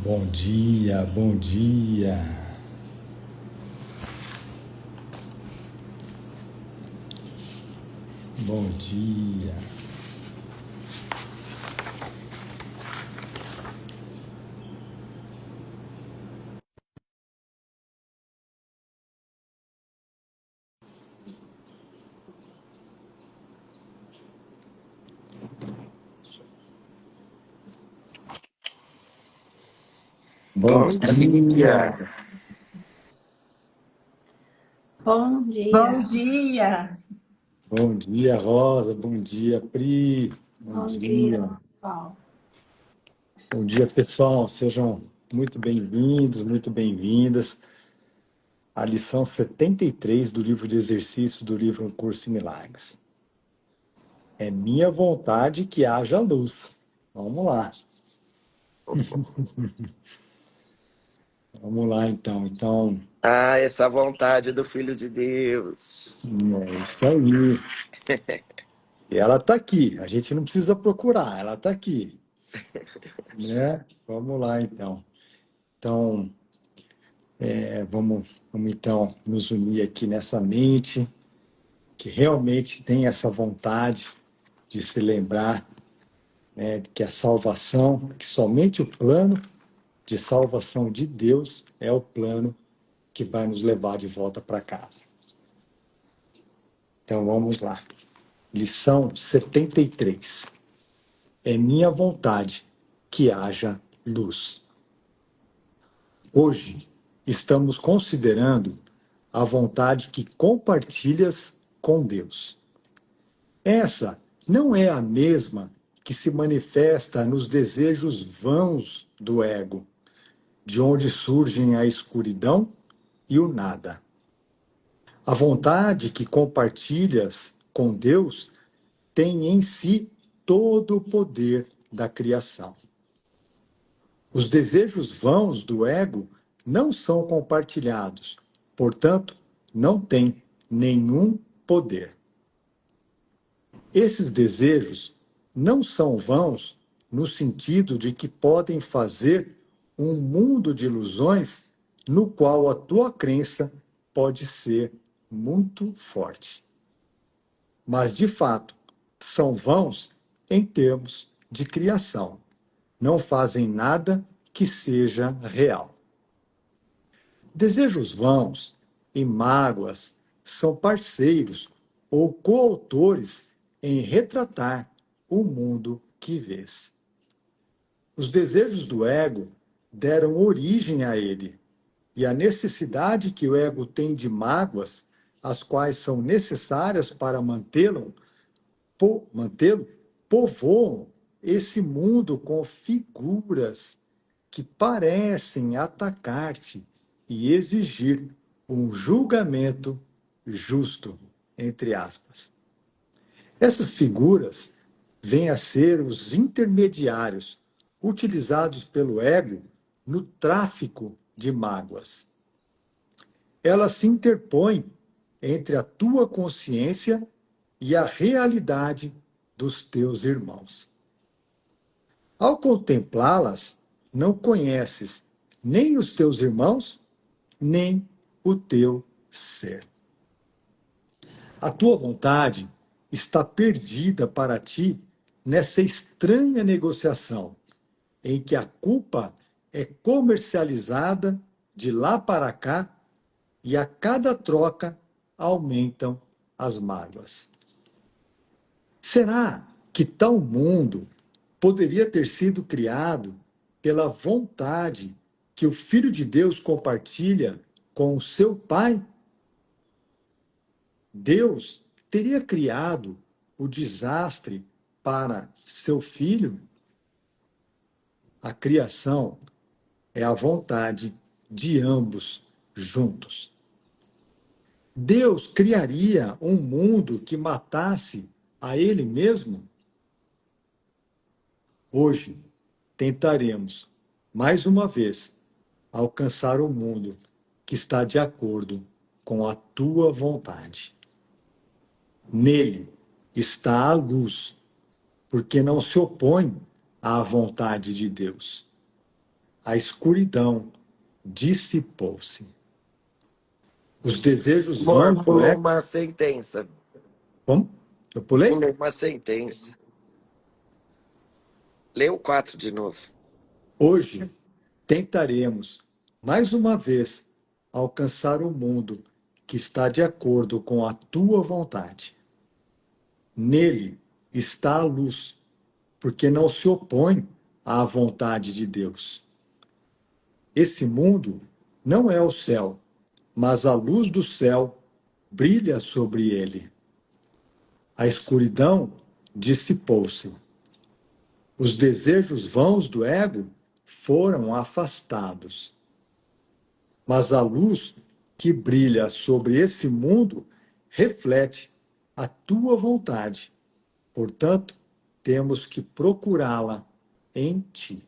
Bom dia, bom dia. Bom dia. Bom Bom dia. dia. Bom Bom dia. dia. Bom dia, Rosa. Bom dia, Pri. Bom Bom dia, dia. pessoal. Bom dia, pessoal. Sejam muito bem-vindos, muito bem-vindas à lição 73 do livro de exercício do livro Um Curso em Milagres. É minha vontade que haja luz. Vamos lá. Vamos lá, então. Essa vontade do Filho de Deus. É isso aí. E ela está aqui. A gente não precisa procurar. Ela está aqui. Né? Vamos lá, então. Então, vamos então nos unir aqui nessa mente que realmente tem essa vontade de se lembrar, né, de que a salvação, que somente o plano de salvação de Deus é o plano que vai nos levar de volta para casa. Então, vamos lá. Lição 73. É minha vontade que haja luz. Hoje, estamos considerando a vontade que compartilhas com Deus. Essa não é a mesma que se manifesta nos desejos vãos do ego, de onde surgem a escuridão e o nada. A vontade que compartilhas com Deus tem em si todo o poder da criação. Os desejos vãos do ego não são compartilhados, portanto, não têm nenhum poder. Esses desejos não são vãos no sentido de que podem fazer um mundo de ilusões no qual a tua crença pode ser muito forte. Mas, de fato, são vãos em termos de criação. Não fazem nada que seja real. Desejos vãos e mágoas são parceiros ou coautores em retratar o mundo que vês. Os desejos do ego deram origem a ele, e a necessidade que o ego tem de mágoas, as quais são necessárias para mantê-lo, povoam esse mundo com figuras que parecem atacar-te e exigir um julgamento justo, entre aspas. Essas figuras vêm a ser os intermediários utilizados pelo ego no tráfico de mágoas. Elas se interpõem entre a tua consciência e a realidade dos teus irmãos. Ao contemplá-las, não conheces nem os teus irmãos, nem o teu ser. A tua vontade está perdida para ti nessa estranha negociação, em que a culpa é comercializada de lá para cá e a cada troca aumentam as mágoas. Será que tal mundo poderia ter sido criado pela vontade que o Filho de Deus compartilha com o seu Pai? Deus teria criado o desastre para seu filho? A criação é a vontade de ambos juntos. Deus criaria um mundo que matasse a ele mesmo? Hoje, tentaremos, mais uma vez, alcançar o mundo que está de acordo com a tua vontade. Nele está a luz, porque não se opõe à vontade de Deus. a escuridão dissipou-se. Os desejos Amor, vãos do pulou ego... uma sentença. Como? Eu pulei? Pulou uma sentença. Lê o 4 de novo. Hoje, tentaremos, mais uma vez, alcançar o mundo que está de acordo com a tua vontade. Nele está a luz, porque não se opõe à vontade de Deus. Esse mundo não é o céu, mas a luz do céu brilha sobre ele. A escuridão dissipou-se. Os desejos vãos do ego foram afastados. Mas a luz que brilha sobre esse mundo reflete a tua vontade. Portanto, temos que procurá-la em ti.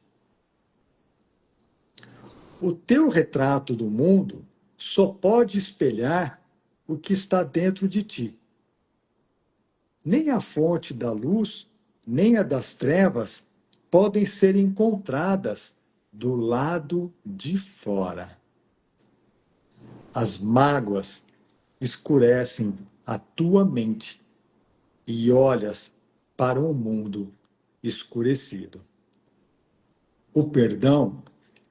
O teu retrato do mundo só pode espelhar o que está dentro de ti. Nem a fonte da luz, nem a das trevas podem ser encontradas do lado de fora. As mágoas escurecem a tua mente e olhas para um mundo escurecido. O perdão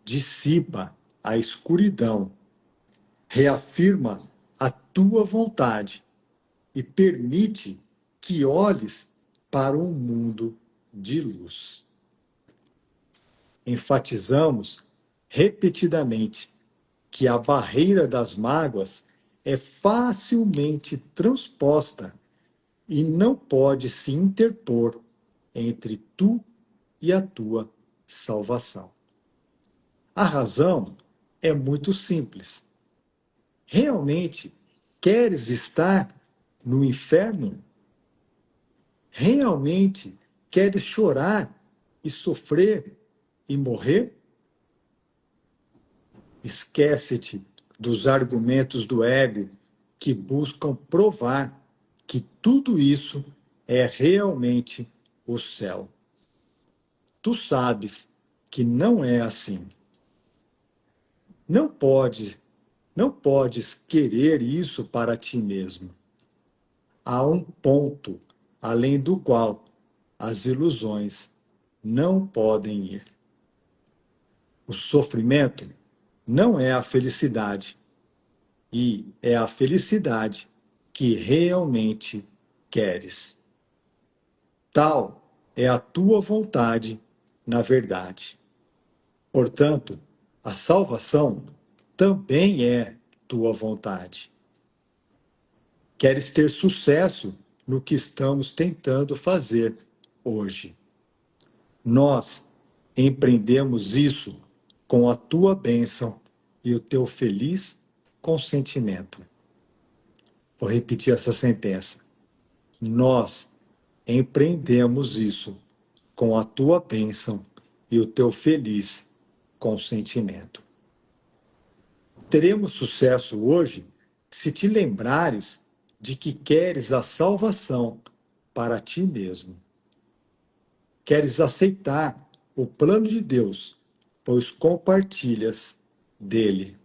dissipa a escuridão, reafirma a tua vontade e permite que olhes para um mundo de luz. Enfatizamos repetidamente que a barreira das mágoas é facilmente transposta e não pode se interpor entre tu e a tua salvação. A razão é muito simples. Realmente queres estar no inferno? Realmente queres chorar e sofrer e morrer? Esquece-te dos argumentos do ego que buscam provar que tudo isso é realmente o céu. Tu sabes que não é assim. Não podes querer isso para ti mesmo. Há um ponto além do qual as ilusões não podem ir. O sofrimento não é a felicidade, e é a felicidade que realmente queres. Tal é a tua vontade, na verdade. Portanto, a salvação também é tua vontade. Queres ter sucesso no que estamos tentando fazer hoje. Nós empreendemos isso com a tua bênção e o teu feliz consentimento. Vou repetir essa sentença. Nós empreendemos isso com a tua bênção e o teu feliz consentimento. Teremos sucesso hoje se te lembrares de que queres a salvação para ti mesmo. Queres aceitar o plano de Deus, pois compartilhas dele.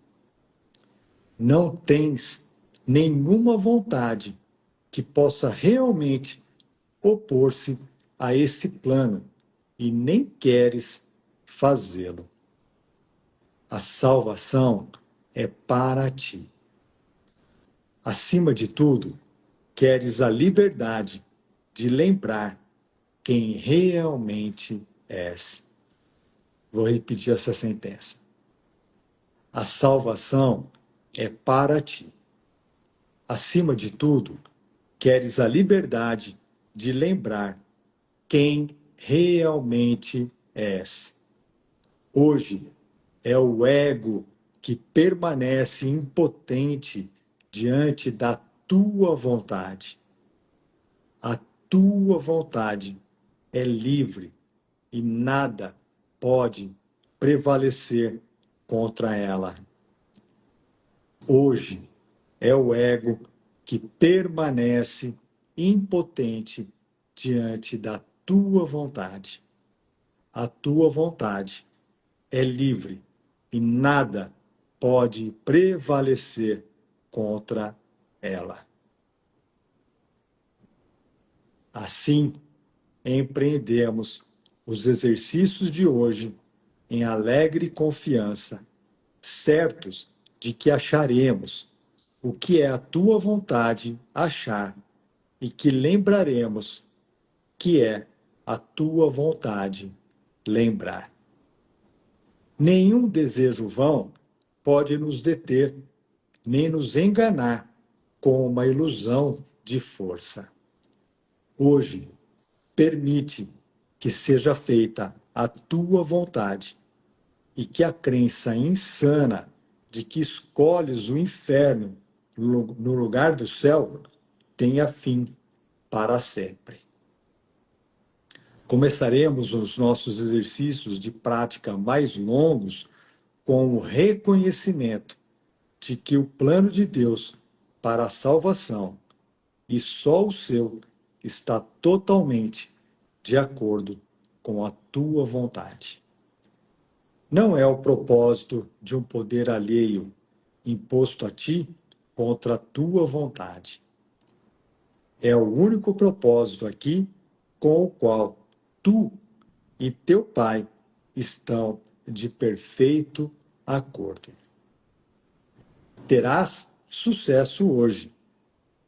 Não tens nenhuma vontade que possa realmente opor-se a esse plano e nem queres fazê-lo. A salvação é para ti. Acima de tudo, queres a liberdade de lembrar quem realmente és. Vou repetir essa sentença. A salvação é para ti. Acima de tudo, queres a liberdade de lembrar quem realmente és. Hoje é o ego que permanece impotente diante da tua vontade. A tua vontade é livre e nada pode prevalecer contra ela. Hoje é o ego que permanece impotente diante da tua vontade. A tua vontade é livre e nada pode prevalecer contra ela. Assim, empreendemos os exercícios de hoje em alegre confiança, certos de que acharemos o que é a tua vontade achar e que lembraremos que é a tua vontade lembrar. Nenhum desejo vão pode nos deter, nem nos enganar com uma ilusão de força. Hoje, permite que seja feita a tua vontade e que a crença insana de que escolhes o inferno no lugar do céu tenha fim para sempre. Começaremos os nossos exercícios de prática mais longos com o reconhecimento de que o plano de Deus para a salvação, e só o seu, está totalmente de acordo com a tua vontade. Não é o propósito de um poder alheio imposto a ti contra a tua vontade. É o único propósito aqui com o qual tu e teu Pai estão de perfeito acordo. Terás sucesso hoje,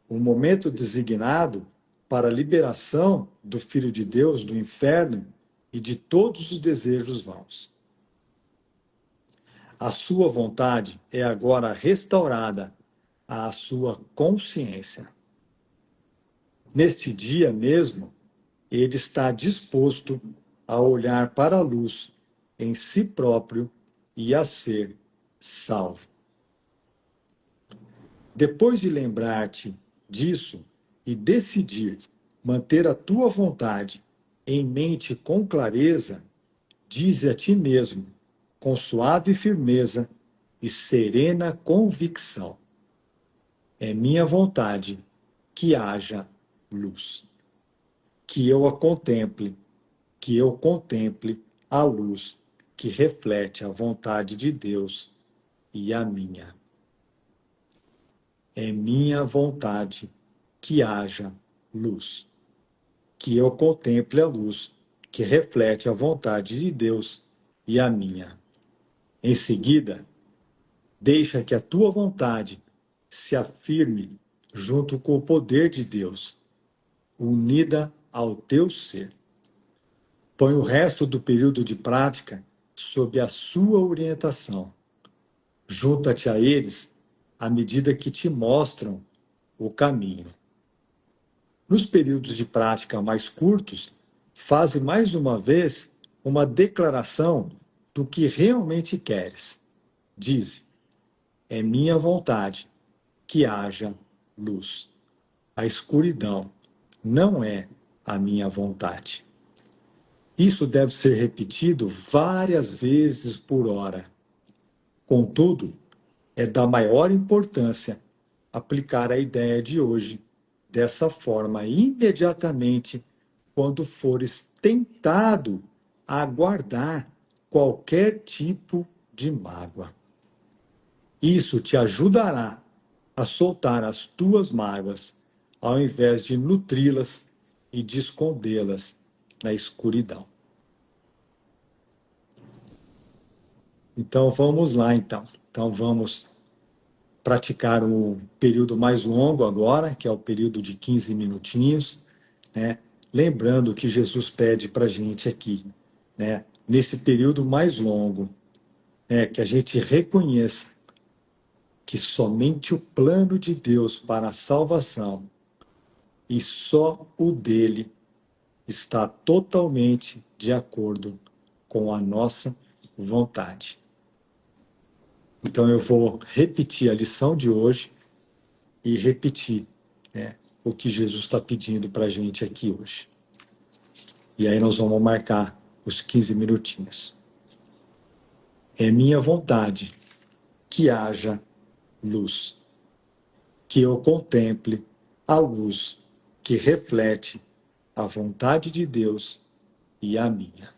um momento designado para a liberação do Filho de Deus do inferno e de todos os desejos vãos. A sua vontade é agora restaurada à sua consciência. Neste dia mesmo, ele está disposto a olhar para a luz em si próprio e a ser salvo. Depois de lembrar-te disso e decidir manter a tua vontade em mente com clareza, dize a ti mesmo, com suave firmeza e serena convicção: é minha vontade que haja luz. Que eu contemple a luz que reflete a vontade de Deus e a minha. É minha vontade que haja luz. Que eu contemple a luz que reflete a vontade de Deus e a minha. Em seguida, deixa que a tua vontade se afirme junto com o poder de Deus, unida ao teu ser. Põe o resto do período de prática sob a sua orientação. Junta-te a eles à medida que te mostram o caminho. Nos períodos de prática mais curtos, faze mais uma vez uma declaração do que realmente queres. Dize: é minha vontade que haja luz. A escuridão não é a minha vontade. Isso deve ser repetido várias vezes por hora. Contudo, é da maior importância aplicar a ideia de hoje dessa forma imediatamente quando fores tentado a guardar qualquer tipo de mágoa. Isso te ajudará a soltar as tuas mágoas, ao invés de nutri-las e de escondê-las na escuridão. Então vamos lá, então. Então vamos praticar o período mais longo agora, que é o período de 15 minutinhos, né? Lembrando que Jesus pede para a gente aqui, né? Nesse período mais longo, né? Que a gente reconheça que somente o plano de Deus para a salvação e só o dele está totalmente de acordo com a nossa vontade. Então eu vou repetir a lição de hoje e repetir, né, o que Jesus está pedindo para a gente aqui hoje. E aí nós vamos marcar os 15 minutinhos. É minha vontade que haja luz, que eu contemple a luz que reflete a vontade de Deus e a minha.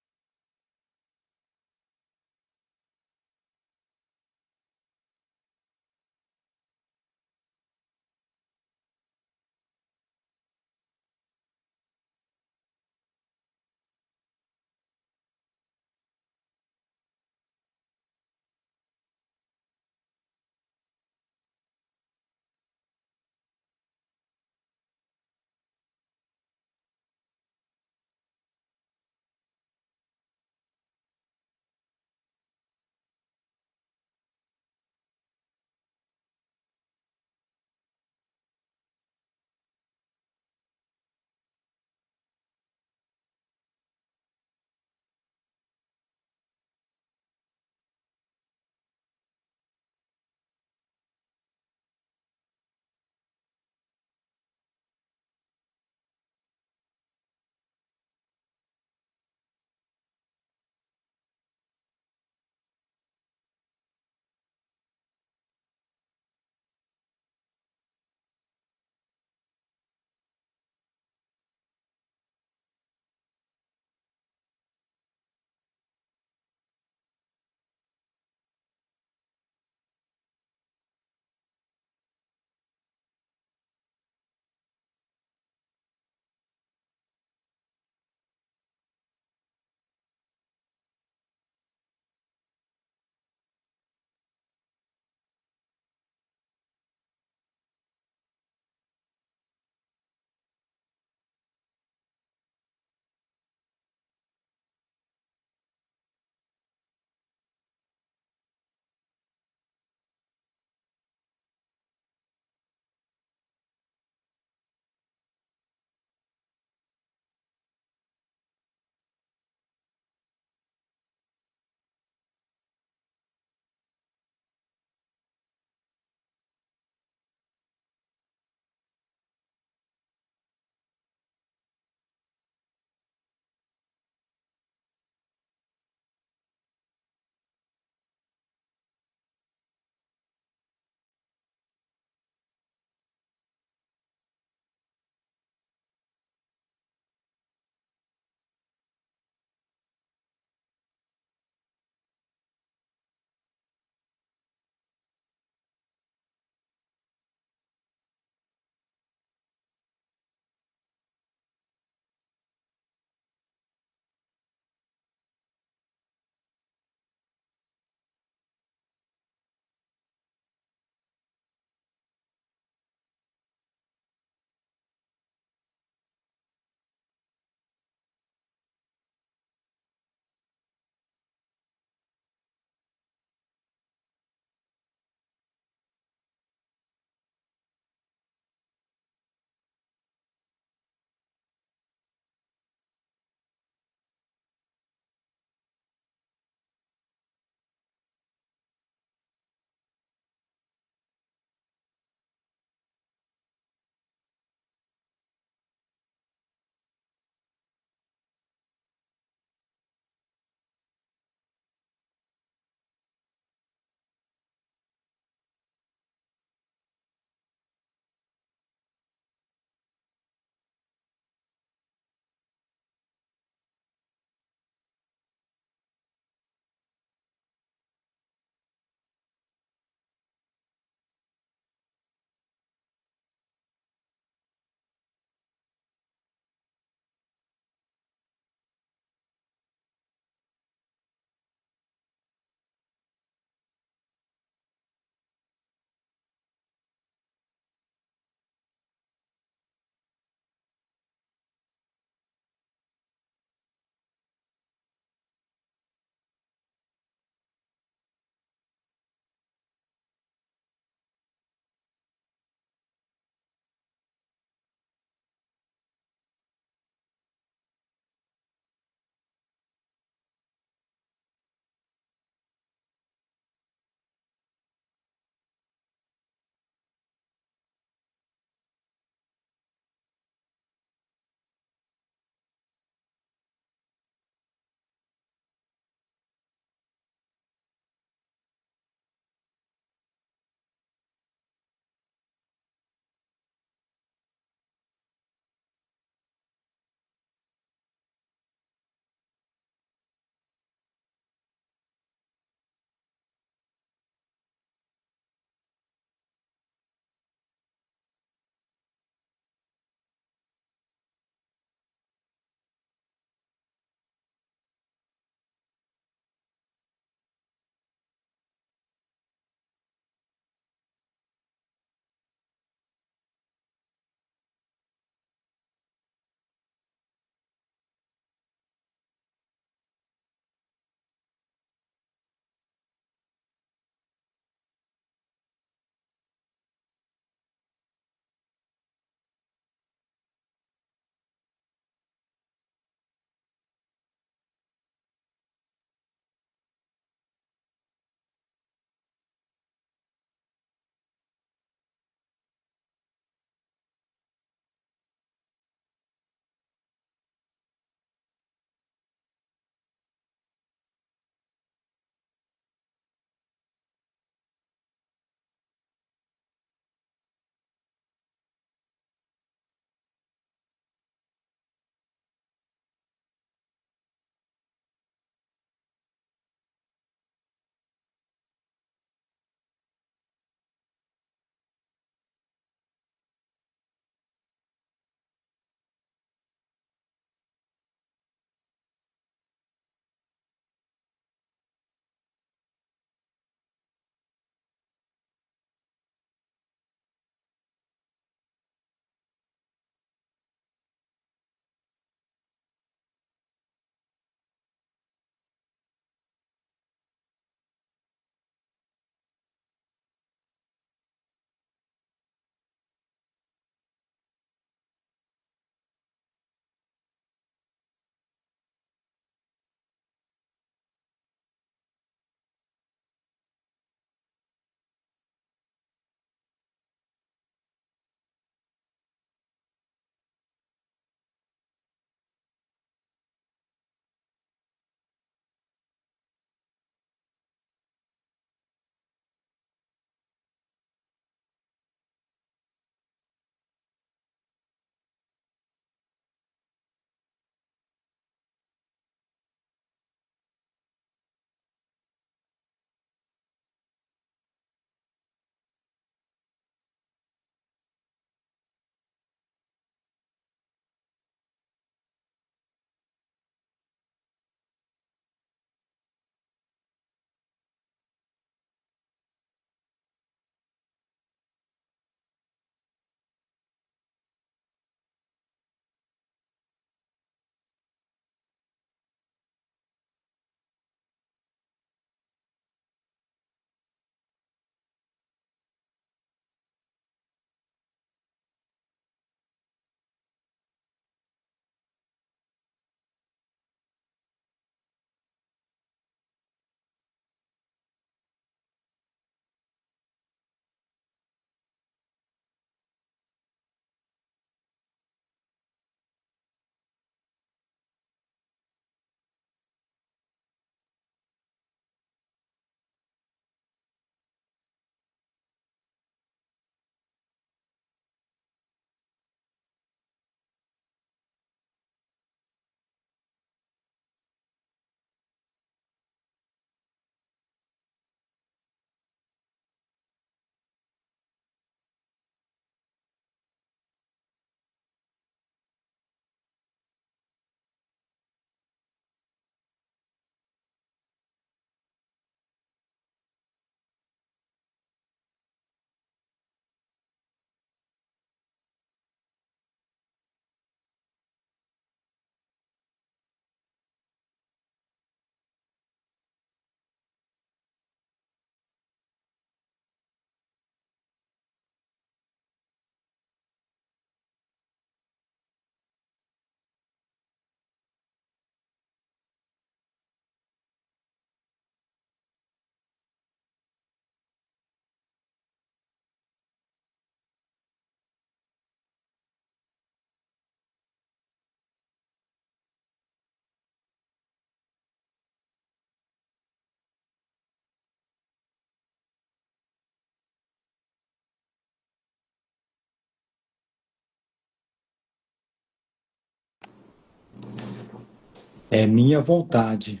É minha vontade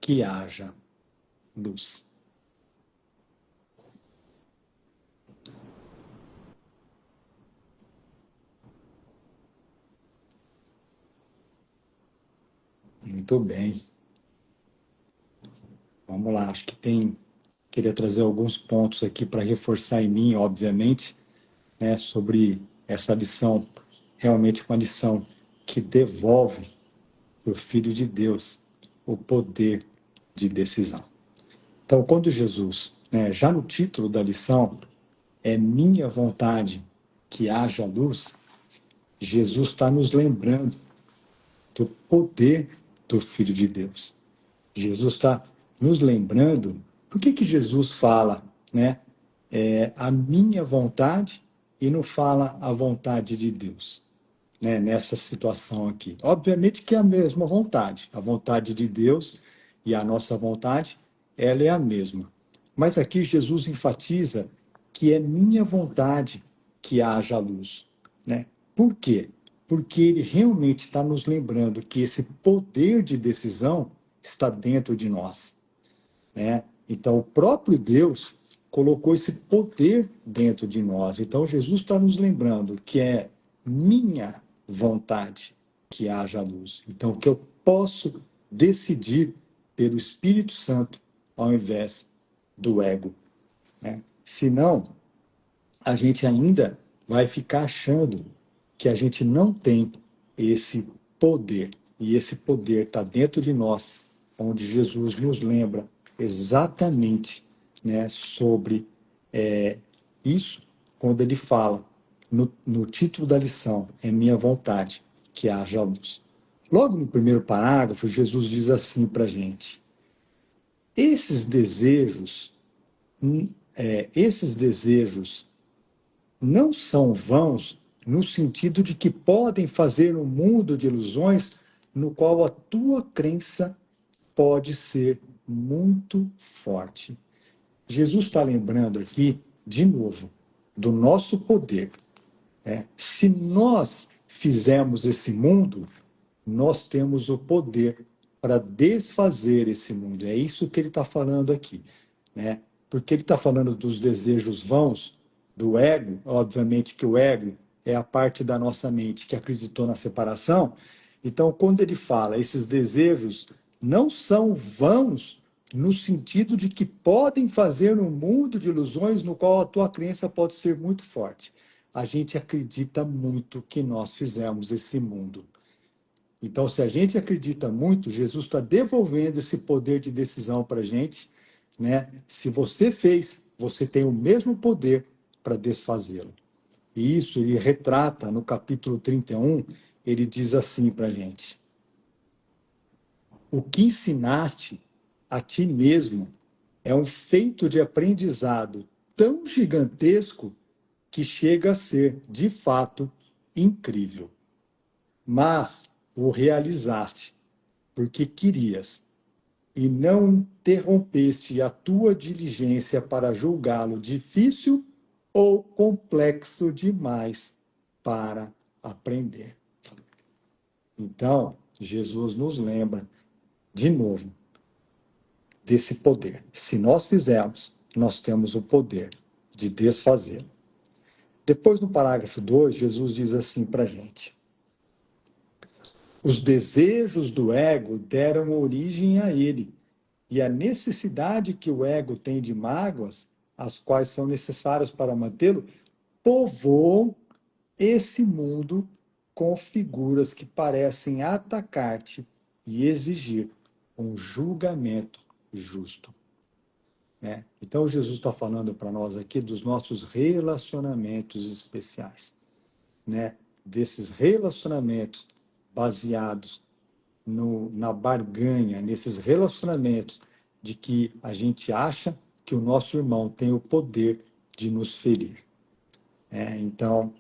que haja luz. Muito bem. Vamos lá, acho que queria trazer alguns pontos aqui para reforçar em mim, obviamente, né, sobre essa lição, realmente uma lição que devolve para o Filho de Deus o poder de decisão. Então, quando Jesus, né, já no título da lição, é minha vontade que haja luz, Jesus está nos lembrando do poder do Filho de Deus. Jesus está nos lembrando, por que Jesus fala, né, a minha vontade e não fala a vontade de Deus, né, nessa situação aqui? Obviamente que é a mesma vontade, a vontade de Deus e a nossa vontade, ela é a mesma. Mas aqui Jesus enfatiza que é minha vontade que haja luz, né? Por quê? Porque ele realmente está nos lembrando que esse poder de decisão está dentro de nós, né? Então, o próprio Deus colocou esse poder dentro de nós. Então, Jesus está nos lembrando que é minha vontade que haja luz. Então, que eu posso decidir pelo Espírito Santo ao invés do ego, né? Senão, a gente ainda vai ficar achando que a gente não tem esse poder. E esse poder está dentro de nós, onde Jesus nos lembra exatamente, né, sobre isso, quando ele fala no título da lição, é minha vontade que haja luz. Logo no primeiro parágrafo, Jesus diz assim para a gente: esses desejos, esses desejos não são vãos no sentido de que podem fazer um mundo de ilusões no qual a tua crença pode ser muito forte. Jesus está lembrando aqui, de novo, do nosso poder. Se nós fizermos esse mundo, nós temos o poder para desfazer esse mundo. É isso que ele está falando aqui, né? Porque ele está falando dos desejos vãos, do ego, obviamente que o ego é a parte da nossa mente que acreditou na separação. Então, quando ele fala esses desejos não são vãos no sentido de que podem fazer um mundo de ilusões no qual a tua crença pode ser muito forte. A gente acredita muito que nós fizemos esse mundo. Então, se a gente acredita muito, Jesus está devolvendo esse poder de decisão para a gente, né? Se você fez, você tem o mesmo poder para desfazê-lo. E isso ele retrata no capítulo 31, ele diz assim para a gente: o que ensinaste a ti mesmo é um feito de aprendizado tão gigantesco que chega a ser, de fato, incrível. Mas o realizaste porque querias e não interrompeste a tua diligência para julgá-lo difícil ou complexo demais para aprender. Então, Jesus nos lembra, de novo, desse poder. Se nós fizermos, nós temos o poder de desfazer. Depois, no parágrafo 2, Jesus diz assim para a gente: os desejos do ego deram origem a ele, e a necessidade que o ego tem de mágoas, as quais são necessárias para mantê-lo, povoam esse mundo com figuras que parecem atacar-te e exigir um julgamento justo. Né? Então, Jesus está falando para nós aqui dos nossos relacionamentos especiais, né? Desses relacionamentos baseados na barganha, nesses relacionamentos de que a gente acha que o nosso irmão tem o poder de nos ferir. Então,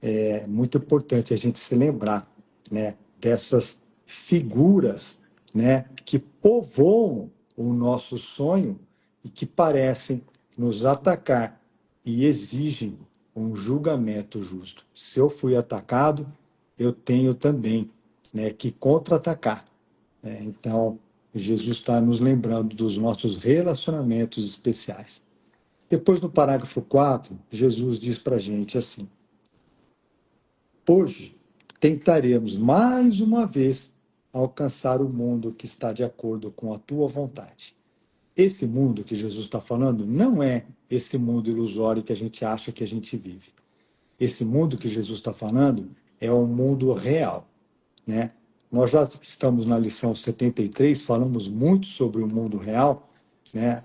é muito importante a gente se lembrar, né, dessas figuras, né, que povoam o nosso sonho e que parecem nos atacar e exigem um julgamento justo. Se eu fui atacado, eu tenho também, né, que contra-atacar Então, Jesus está nos lembrando dos nossos relacionamentos especiais. Depois, no parágrafo 4, Jesus diz para a gente assim: hoje tentaremos mais uma vez alcançar o mundo que está de acordo com a tua vontade. Esse mundo que Jesus está falando não é esse mundo ilusório que a gente acha que a gente vive. Esse mundo que Jesus está falando é um mundo real, né? Nós já estamos na lição 73, falamos muito sobre o mundo real, né?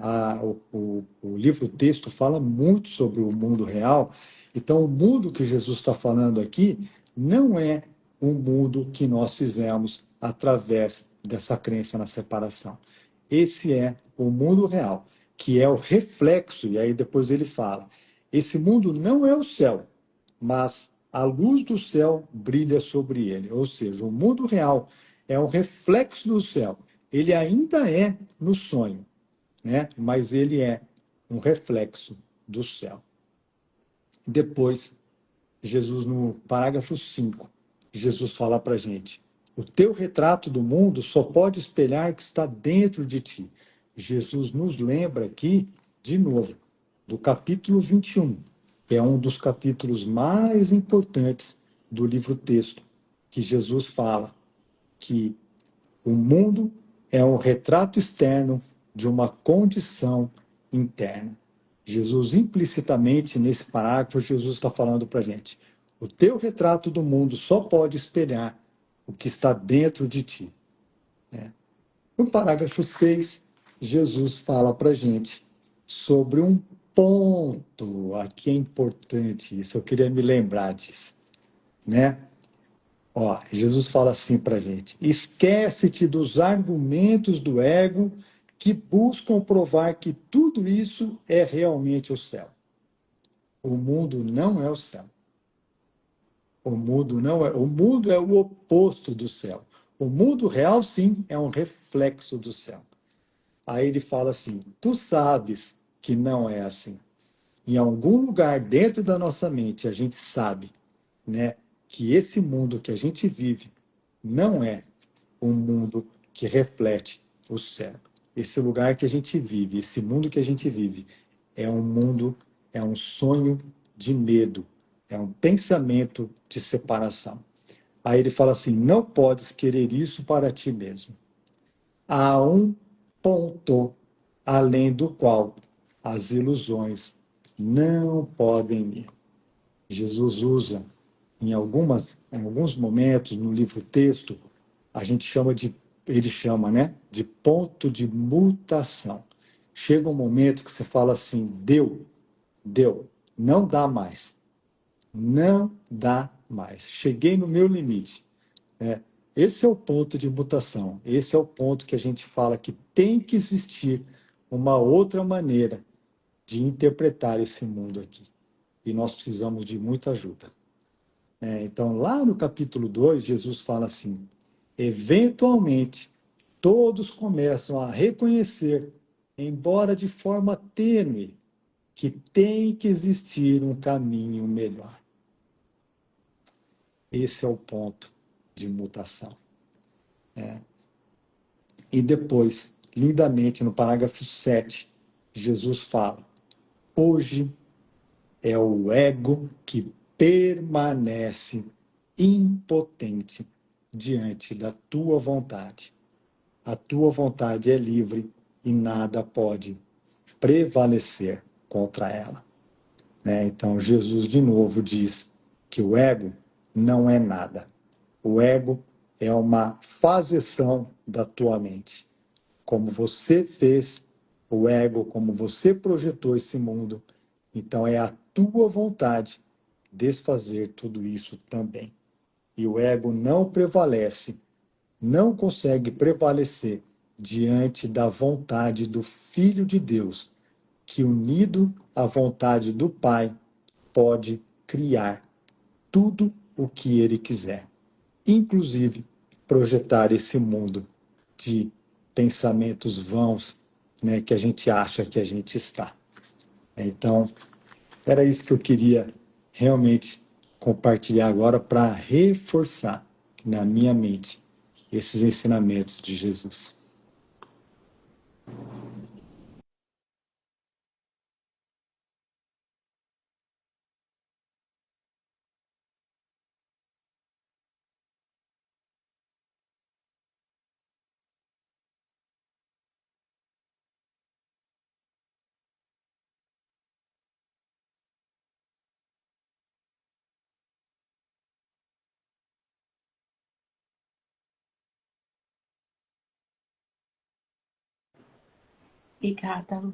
O livro-texto fala muito sobre o mundo real. Então, o mundo que Jesus está falando aqui não é um mundo que nós fizemos através dessa crença na separação. Esse é o mundo real, que é o reflexo, e aí depois ele fala, esse mundo não é o céu, mas a luz do céu brilha sobre ele. Ou seja, o mundo real é um reflexo do céu. Ele ainda é no sonho, né? Mas ele é um reflexo do céu. Depois, Jesus, no parágrafo 5, Jesus fala para a gente: o teu retrato do mundo só pode espelhar o que está dentro de ti. Jesus nos lembra aqui, de novo, do capítulo 21, que é um dos capítulos mais importantes do livro-texto, que Jesus fala que o mundo é um retrato externo de uma condição interna. Jesus, implicitamente, nesse parágrafo, Jesus está falando para a gente: o teu retrato do mundo só pode espelhar o que está dentro de ti. No parágrafo 6, Jesus fala para a gente sobre um ponto, aqui é importante isso, eu queria me lembrar disso, né? Ó, Jesus fala assim para a gente: esquece-te dos argumentos do ego que buscam provar que tudo isso é realmente o céu. O mundo não é o céu. O mundo não é. O mundo é o oposto do céu. O mundo real, sim, é um reflexo do céu. Aí ele fala assim: tu sabes que não é assim. Em algum lugar dentro da nossa mente, a gente sabe, né, que esse mundo que a gente vive não é um mundo que reflete o céu. Esse lugar que a gente vive, esse mundo que a gente vive, é um mundo, é um sonho de medo, é um pensamento de separação. Aí ele fala assim: não podes querer isso para ti mesmo. Há um ponto além do qual as ilusões não podem ir. Jesus usa em alguns momentos no livro-texto, a gente chama de, ele chama, né, de ponto de mutação. Chega um momento que você fala assim: deu, não dá mais. Não dá mais. Cheguei no meu limite. Né? Esse é o ponto de mutação. Esse é o ponto que a gente fala que tem que existir uma outra maneira de interpretar esse mundo aqui. E nós precisamos de muita ajuda. Então, lá no capítulo 2, Jesus fala assim: eventualmente, todos começam a reconhecer, embora de forma tênue, que tem que existir um caminho melhor. Esse é o ponto de mutação. E depois, lindamente, no parágrafo 7, Jesus fala: hoje é o ego que permanece impotente diante da tua vontade. A tua vontade é livre e nada pode prevalecer contra ela. Então, Jesus, de novo, diz que o ego não é nada. O ego é uma fazeção da tua mente. Como você fez o ego, como você projetou esse mundo, então é a tua vontade desfazer tudo isso também. E o ego não prevalece, não consegue prevalecer diante da vontade do Filho de Deus, que unido à vontade do Pai, pode criar tudo o que ele quiser, inclusive projetar esse mundo de pensamentos vãos, né, que a gente acha que a gente está. Então, era isso que eu queria realmente compartilhar agora para reforçar na minha mente esses ensinamentos de Jesus. Obrigada, Lu.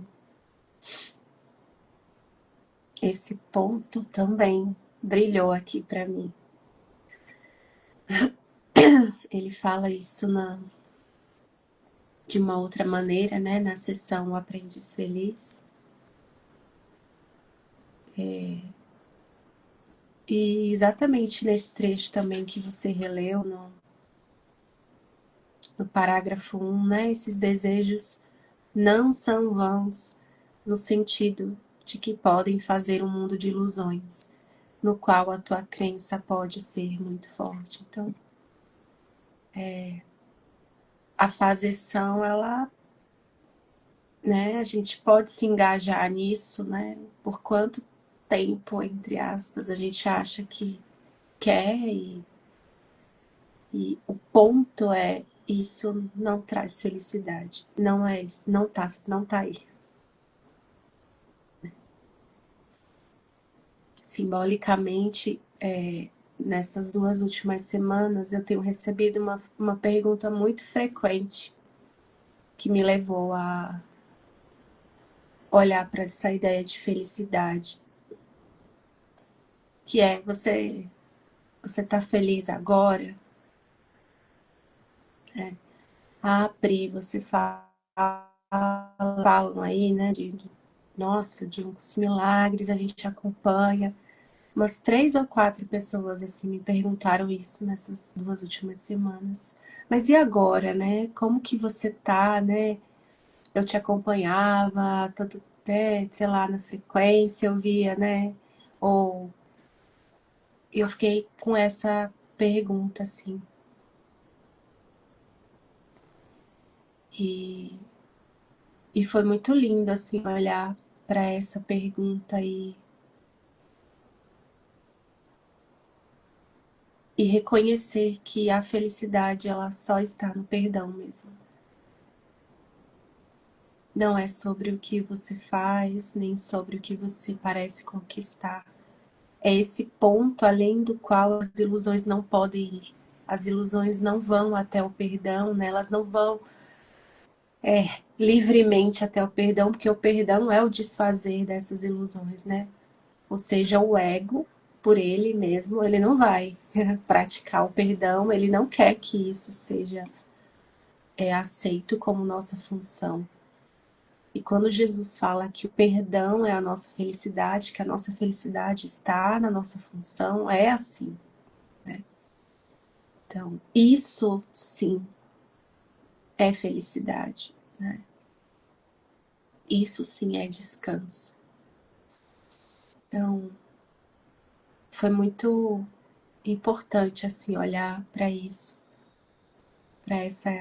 Esse ponto também brilhou aqui para mim. Ele fala isso de uma outra maneira, né, na sessão O Aprendiz Feliz. E exatamente nesse trecho também que você releu no parágrafo 1, né, esses desejos não são vãos, no sentido de que podem fazer um mundo de ilusões, no qual a tua crença pode ser muito forte. Então, a fazeção, ela, né, a gente pode se engajar nisso, né, por quanto tempo, entre aspas, a gente acha que quer e o ponto é, isso não traz felicidade, não é isso, não tá aí. Simbolicamente, nessas 2 últimas semanas, eu tenho recebido uma pergunta muito frequente que me levou a olhar para essa ideia de felicidade, que é, você tá feliz agora? Pri, você falam aí, né, nossa, de uns milagres, a gente acompanha. Umas 3 ou 4 pessoas, assim, me perguntaram isso nessas 2 últimas semanas. Mas e agora, né? Como que você tá, né? Eu te acompanhava, tanto até, sei lá, na frequência, eu via, né? Ou eu fiquei com essa pergunta, assim. E foi muito lindo, assim, olhar para essa pergunta e reconhecer que a felicidade, ela só está no perdão mesmo. Não é sobre o que você faz, nem sobre o que você parece conquistar. É esse ponto além do qual as ilusões não podem ir. As ilusões não vão até o perdão, né? Elas não vão livremente até o perdão, porque o perdão é o desfazer dessas ilusões, né? Ou seja, o ego, por ele mesmo, ele não vai praticar o perdão, ele não quer que isso seja aceito como nossa função. E quando Jesus fala que o perdão é a nossa felicidade, que a nossa felicidade está na nossa função, é assim, né? Então, isso sim é felicidade, né? Isso sim é descanso. Então, foi muito importante assim olhar para isso, para essa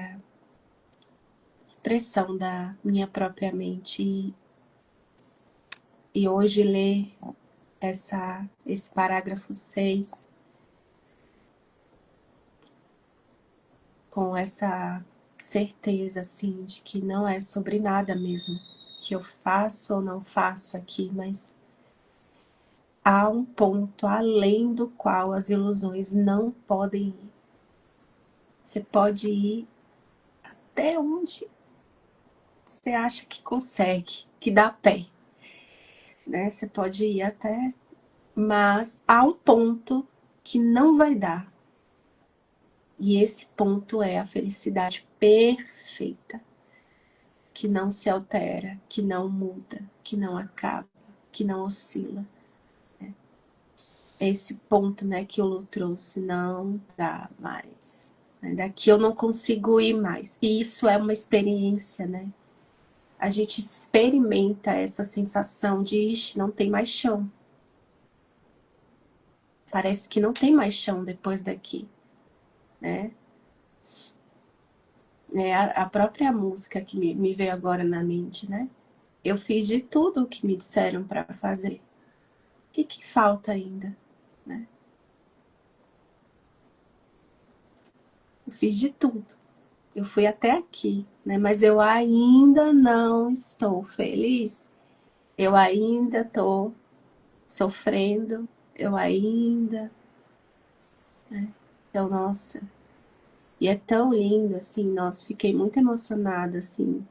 expressão da minha própria mente e hoje ler esse parágrafo 6 com essa certeza assim de que não é sobre nada mesmo que eu faço ou não faço aqui, mas há um ponto além do qual as ilusões não podem ir. Você pode ir até onde você acha que consegue, que dá pé, né? Você pode ir até, mas há um ponto que não vai dar. E esse ponto é a felicidade perfeita, que não se altera, que não muda, que não acaba, que não oscila. Esse ponto, né, que o Lu trouxe, não dá mais. Daqui eu não consigo ir mais. E isso é uma experiência, né? A gente experimenta essa sensação de, ixi, não tem mais chão. Parece que não tem mais chão depois daqui, né? É a própria música que me veio agora na mente, né? Eu fiz de tudo o que me disseram para fazer. O que falta ainda, né? Eu fiz de tudo. Eu fui até aqui, né? Mas eu ainda não estou feliz. Eu ainda estou sofrendo. Eu ainda, né? Então, nossa. E é tão lindo, assim, nossa, fiquei muito emocionada, assim,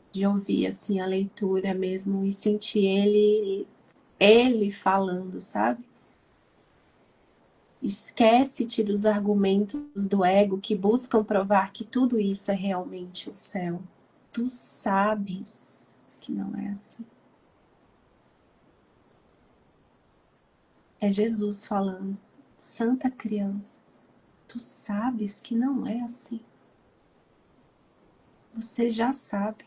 de ouvir, assim, a leitura mesmo e sentir ele falando, sabe? Esquece-te dos argumentos do ego que buscam provar que tudo isso é realmente o céu. Tu sabes que não é assim. É Jesus falando. Santa criança, tu sabes que não é assim. Você já sabe.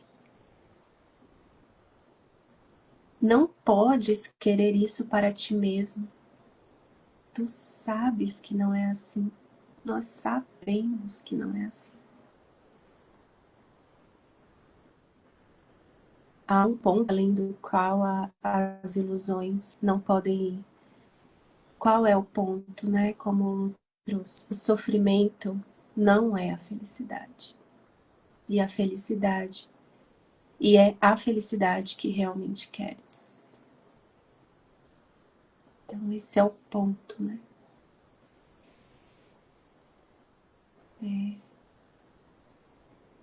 Não podes querer isso para ti mesmo. Tu sabes que não é assim. Nós sabemos que não é assim. Há um ponto além do qual as ilusões não podem ir. Qual é o ponto, né? Como trouxe. O sofrimento não é a felicidade. E a felicidade. E é a felicidade que realmente queres. Então esse é o ponto, né?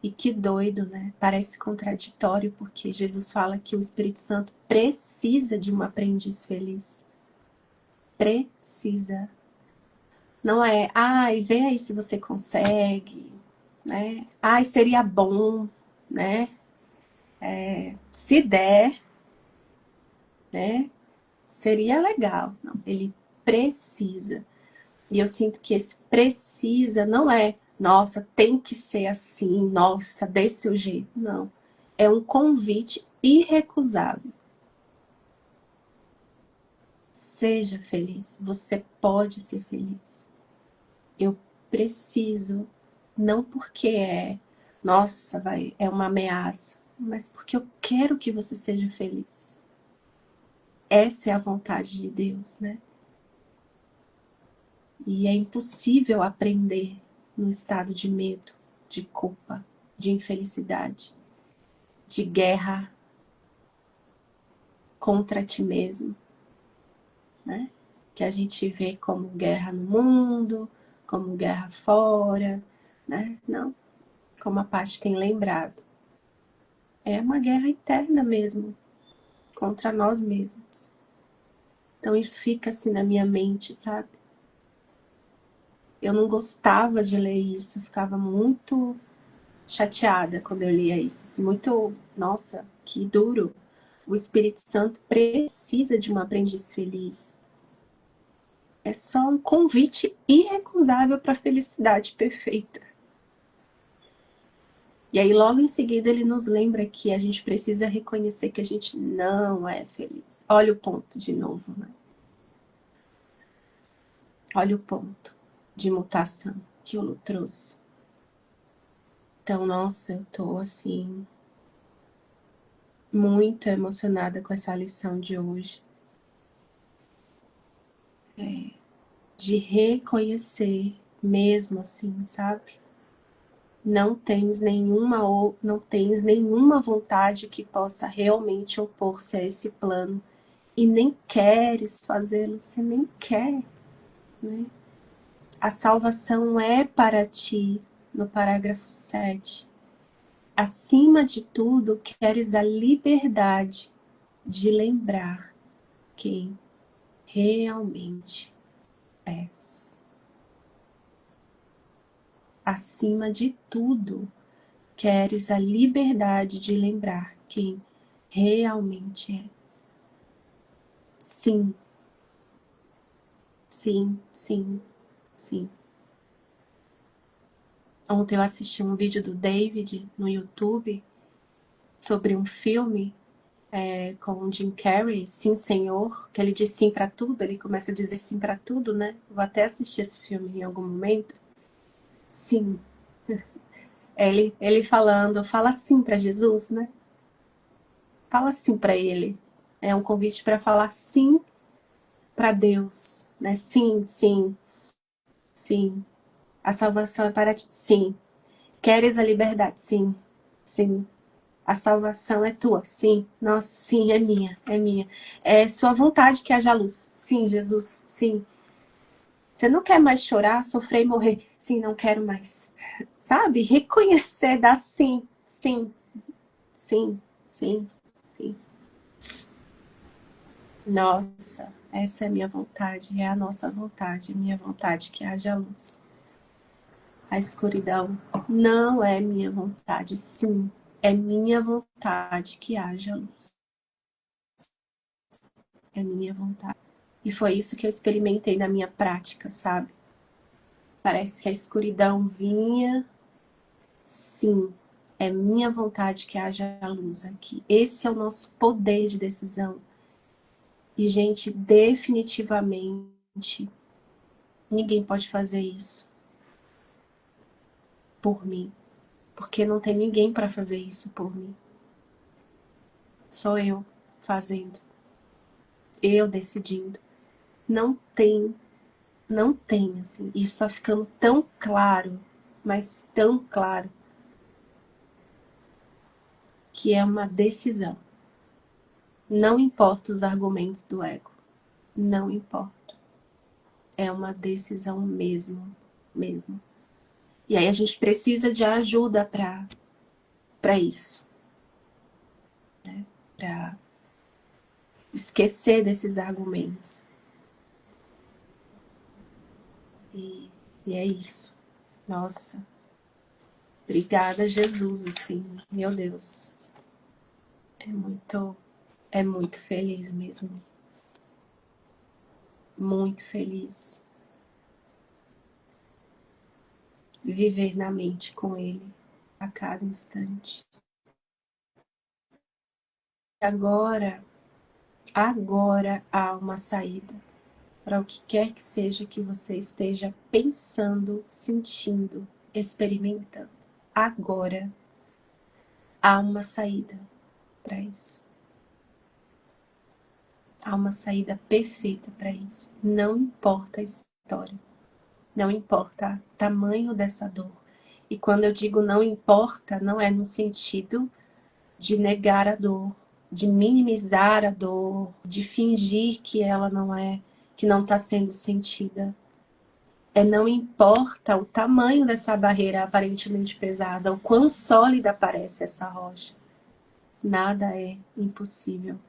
E que doido, né? Parece contraditório, porque Jesus fala que o Espírito Santo precisa de um aprendiz feliz. Precisa. Não é, ai, vê aí se você consegue, né? Ai, seria bom, né? Se der, né? Seria legal. Não, ele precisa. E eu sinto que esse precisa não é, nossa, tem que ser assim, nossa, desse jeito. Não. É um convite irrecusável. Seja feliz. Você pode ser feliz. Eu preciso, não porque nossa, é uma ameaça, mas porque eu quero que você seja feliz. Essa é a vontade de Deus, né? E é impossível aprender no estado de medo, de culpa, de infelicidade, de guerra contra ti mesmo, né? Que a gente vê como guerra no mundo, como guerra fora, né? Não, como a Paty tem lembrado. É uma guerra interna mesmo, contra nós mesmos. Então isso fica assim na minha mente, sabe? Eu não gostava de ler isso, eu ficava muito chateada quando eu lia isso. Assim, muito, nossa, que duro. O Espírito Santo precisa de um aprendiz feliz. É só um convite irrecusável para a felicidade perfeita. E aí logo em seguida ele nos lembra que a gente precisa reconhecer que a gente não é feliz. Olha o ponto de novo, né? Olha o ponto de mutação que o Lu trouxe. Então, nossa, eu tô assim muito emocionada com essa lição de hoje. De reconhecer mesmo assim, sabe? Não tens nenhuma vontade que possa realmente opor-se a esse plano e nem queres fazê-lo, você nem quer, né? A salvação é para ti, no parágrafo 7. Acima de tudo, queres a liberdade de lembrar quem realmente és. Acima de tudo, queres a liberdade de lembrar quem realmente és. Sim, sim, sim, sim. Ontem eu assisti um vídeo do David no YouTube sobre um filme com o Jim Carrey, Sim Senhor, que ele diz sim pra tudo, ele começa a dizer sim pra tudo, né? Vou até assistir esse filme em algum momento. Sim. Ele falando, fala assim para Jesus, né? Fala sim para ele. É um convite para falar sim para Deus, né? Sim, sim, sim. A salvação é para ti. Sim. Queres a liberdade? Sim, sim. A salvação é tua? Sim. Nossa, sim, é minha, é minha. É sua vontade que haja luz. Sim, Jesus, sim. Você não quer mais chorar, sofrer e morrer? Sim, não quero mais. Sabe? Reconhecer, dar sim, sim, sim, sim, sim. Nossa, essa é a minha vontade, é a nossa vontade, minha vontade que haja luz. A escuridão não é minha vontade, sim, é minha vontade que haja luz. É minha vontade. E foi isso que eu experimentei na minha prática, sabe? Parece que a escuridão vinha, sim, é minha vontade que haja luz aqui. Esse é o nosso poder de decisão. E, gente, definitivamente, ninguém pode fazer isso por mim, porque não tem ninguém para fazer isso por mim. Sou eu fazendo, eu decidindo. Não tem, não tem, assim. Isso está ficando tão claro, mas tão claro, que é uma decisão. Não importa os argumentos do ego, não importa. É uma decisão mesmo, mesmo. E aí a gente precisa de ajuda para isso, né? Para esquecer desses argumentos. E é isso. Nossa, obrigada, Jesus, assim, meu Deus. É muito feliz mesmo. Muito feliz. Viver na mente com Ele a cada instante. Agora há uma saída para o que quer que seja que você esteja pensando, sentindo, experimentando. Agora há uma saída para isso. Há uma saída perfeita para isso. Não importa a história. Não importa o tamanho dessa dor. E quando eu digo não importa, não é no sentido de negar a dor, de minimizar a dor, de fingir que ela não é, que não está sendo sentida. É não importa o tamanho dessa barreira aparentemente pesada, o quão sólida parece essa rocha. Nada é impossível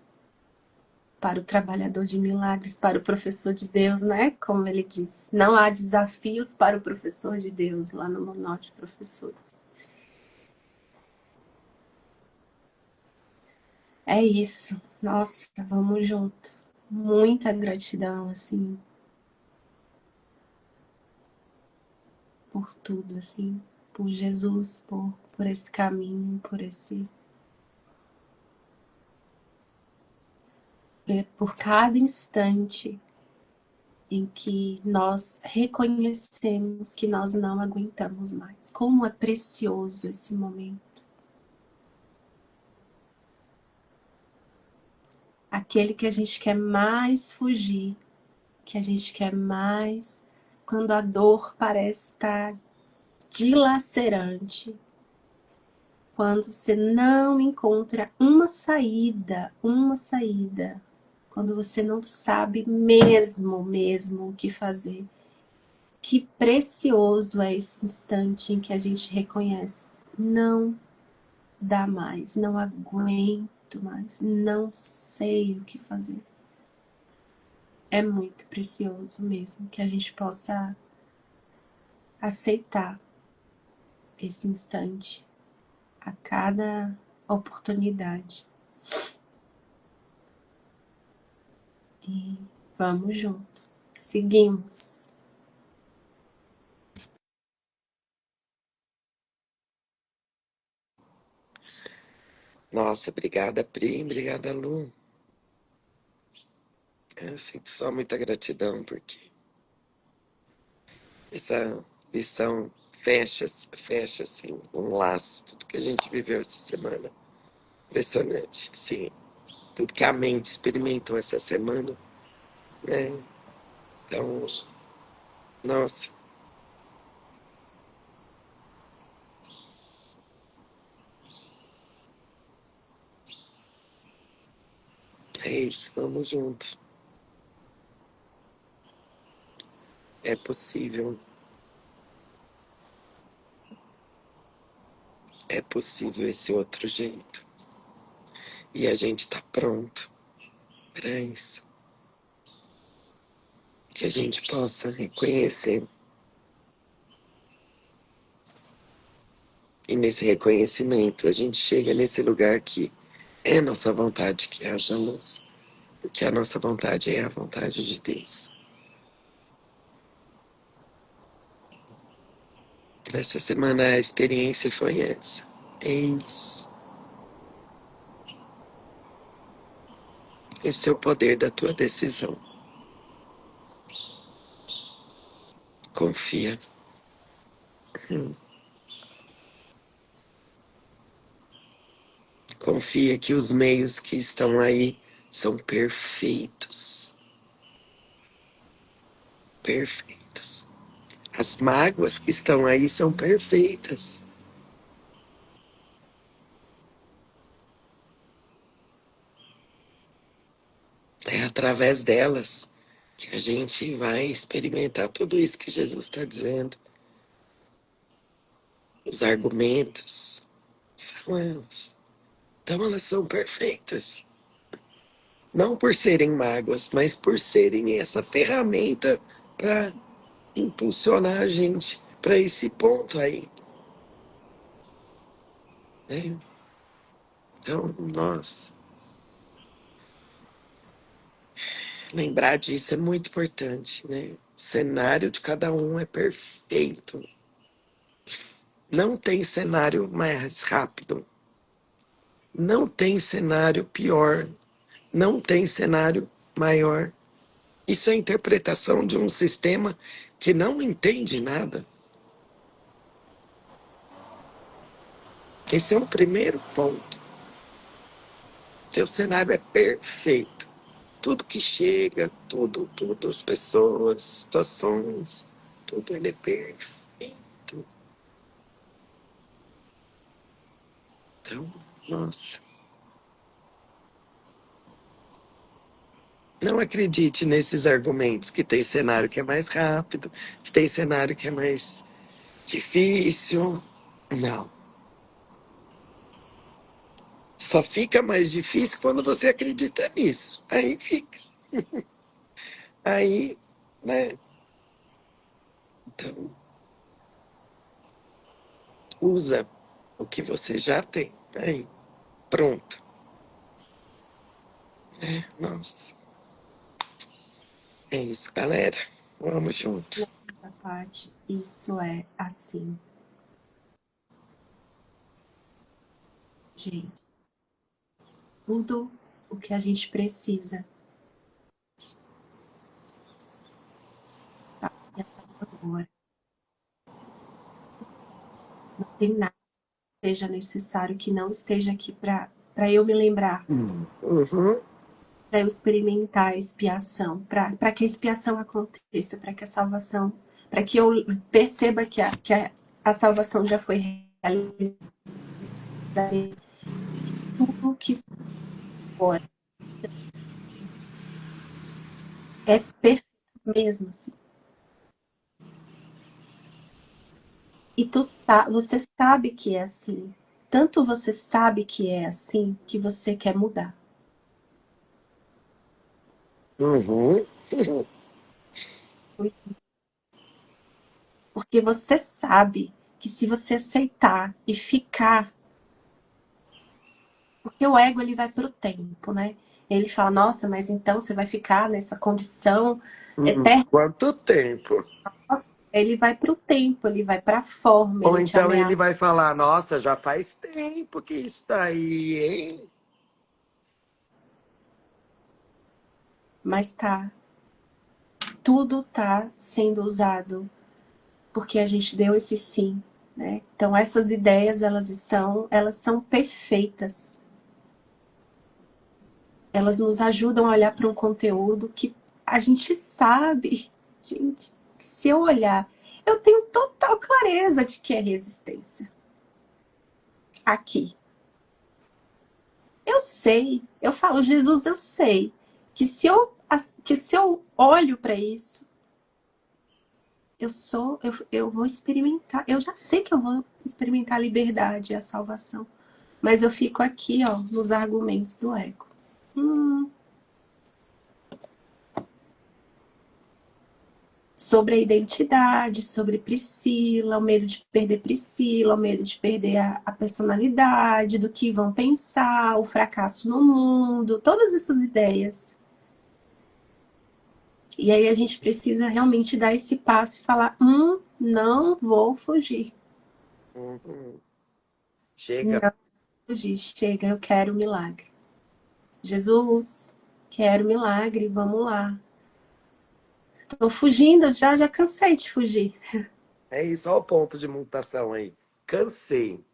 para o trabalhador de milagres, para o professor de Deus, né? Como ele diz, não há desafios para o professor de Deus, lá no manual de professores. É isso. Nossa, vamos junto. Muita gratidão, assim, por tudo, assim, por Jesus, por esse caminho, por cada instante em que nós reconhecemos que nós não aguentamos mais. Como é precioso esse momento. Aquele que a gente quer mais fugir, que a gente quer mais, quando a dor parece estar dilacerante, quando você não encontra uma saída, quando você não sabe mesmo o que fazer. Que precioso é esse instante em que a gente reconhece, não dá mais, não aguento mais, não sei o que fazer. É muito precioso mesmo que a gente possa aceitar esse instante a cada oportunidade. E vamos junto. Seguimos. Nossa, obrigada, Pri, obrigada, Lu. Eu sinto só muita gratidão, porque essa lição fecha assim, um laço, tudo que a gente viveu essa semana. Impressionante, sim. Tudo que a mente experimentou essa semana, né? Então, nossa, é isso, vamos juntos. É possível, é possível esse outro jeito. E a gente tá pronto para isso. Que a gente possa reconhecer. E nesse reconhecimento, a gente chega nesse lugar que é nossa vontade que haja luz. Porque a nossa vontade é a vontade de Deus. Essa semana a experiência foi essa. É isso. Esse é o poder da tua decisão. Confia. Confia que os meios que estão aí são perfeitos. Perfeitos. As mágoas que estão aí são perfeitas. É através delas que a gente vai experimentar tudo isso que Jesus está dizendo. Os argumentos são elas. Então elas são perfeitas. Não por serem mágoas, mas por serem essa ferramenta para impulsionar a gente para esse ponto aí, né? Então, nós lembrar disso é muito importante, né? O cenário de cada um é perfeito. Não tem cenário mais rápido. Não tem cenário pior. Não tem cenário maior. Isso é a interpretação de um sistema que não entende nada. Esse é o primeiro ponto. Teu cenário é perfeito. Tudo que chega, tudo, as pessoas, situações, tudo ele é perfeito. Então, nossa. Não acredite nesses argumentos que tem cenário que é mais rápido, que tem cenário que é mais difícil. Não. Só fica mais difícil quando você acredita nisso. Aí fica. Aí, né? Então, usa o que você já tem. Aí, pronto. Nossa. É isso, galera. Vamos junto. Da parte, isso é assim, gente. Tudo o que a gente precisa tá aqui agora. Não tem nada que seja necessário que não esteja aqui para eu me lembrar, Uhum. para eu experimentar a expiação, para que a expiação aconteça, para que a salvação, para que eu perceba que a salvação já foi realizada. Tudo que está agora é perfeito mesmo, assim. E você sabe que é assim. Tanto você sabe que é assim que você quer mudar. Uhum. Porque você sabe que se você aceitar e ficar, porque o ego ele vai para o tempo, né? Ele fala, nossa, mas então você vai ficar nessa condição eterna. Quanto tempo? Ele vai para o tempo, ele vai para a forma, Ou ele te então ele ameaça. vai falar, nossa, já faz tempo que está aí, hein? Mas tá, tudo tá sendo usado porque a gente deu esse sim, né? Então essas ideias, elas são perfeitas. Elas nos ajudam a olhar para um conteúdo que a gente sabe, gente, que se eu olhar, eu tenho total clareza de que é resistência. Aqui. Eu sei, eu falo, Jesus, eu sei que se eu olho para isso, eu vou experimentar, eu já sei que eu vou experimentar a liberdade e a salvação. Mas eu fico aqui, ó, nos argumentos do ego. Sobre a identidade, sobre Priscila, o medo de perder Priscila, o medo de perder a personalidade, do que vão pensar, o fracasso no mundo, todas essas ideias. E aí a gente precisa realmente dar esse passo e falar, não vou fugir. Chega. Não vou fugir, chega, eu quero o milagre. Jesus, quero o milagre, vamos lá. Estou fugindo, já cansei de fugir. É isso, olha o ponto de mutação aí. Cansei.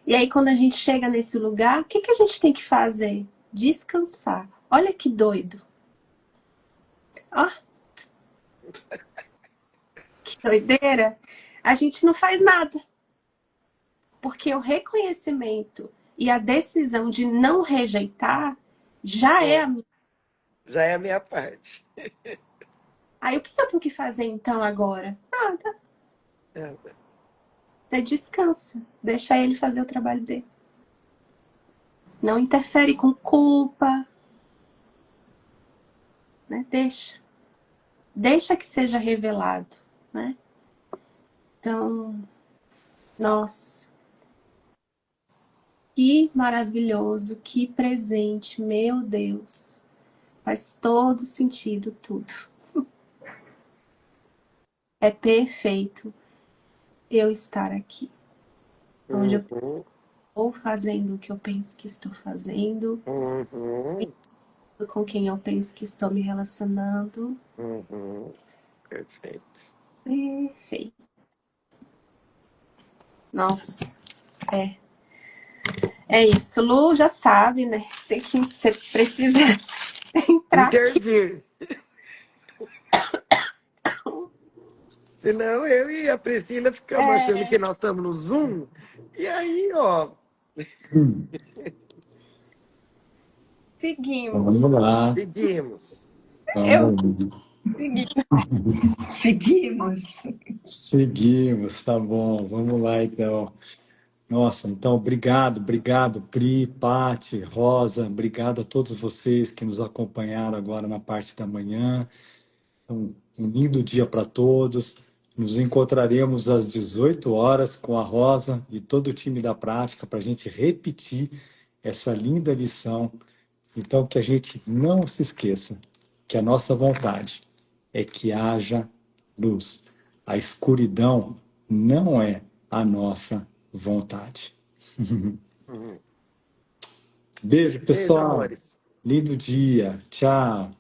E aí, quando a gente chega nesse lugar, o que a gente tem que fazer? Descansar. Olha que doido. Ó, que doideira. A gente não faz nada. Porque o reconhecimento e a decisão de não rejeitar já é a minha. Já é a minha parte. Aí, o que eu tenho que fazer então agora? Nada. Você descansa. Deixa ele fazer o trabalho dele. Não interfere com culpa. Né? Deixa que seja revelado, né? Então, nossa, que maravilhoso, que presente, meu Deus. Faz todo sentido tudo. É perfeito eu estar aqui. Onde eu estou fazendo o que eu penso que estou fazendo, com quem eu penso que estou me relacionando. Perfeito. Perfeito. Nossa, é isso. Lu já sabe, né? Você precisa entrar Intervir. Senão eu e a Priscila ficamos achando que nós estamos no Zoom. E aí, ó. Seguimos. Vamos lá. Seguimos. Seguimos, tá bom. Vamos lá, então. Nossa, então, obrigado, Pri, Pati, Rosa, obrigado a todos vocês que nos acompanharam agora na parte da manhã. Um lindo dia para todos. Nos encontraremos às 18 horas com a Rosa e todo o time da prática para a gente repetir essa linda lição. Então, que a gente não se esqueça que a nossa vontade é que haja luz. A escuridão não é a nossa vontade. Beijo, Beijo, pessoal. amores. Lindo dia. Tchau.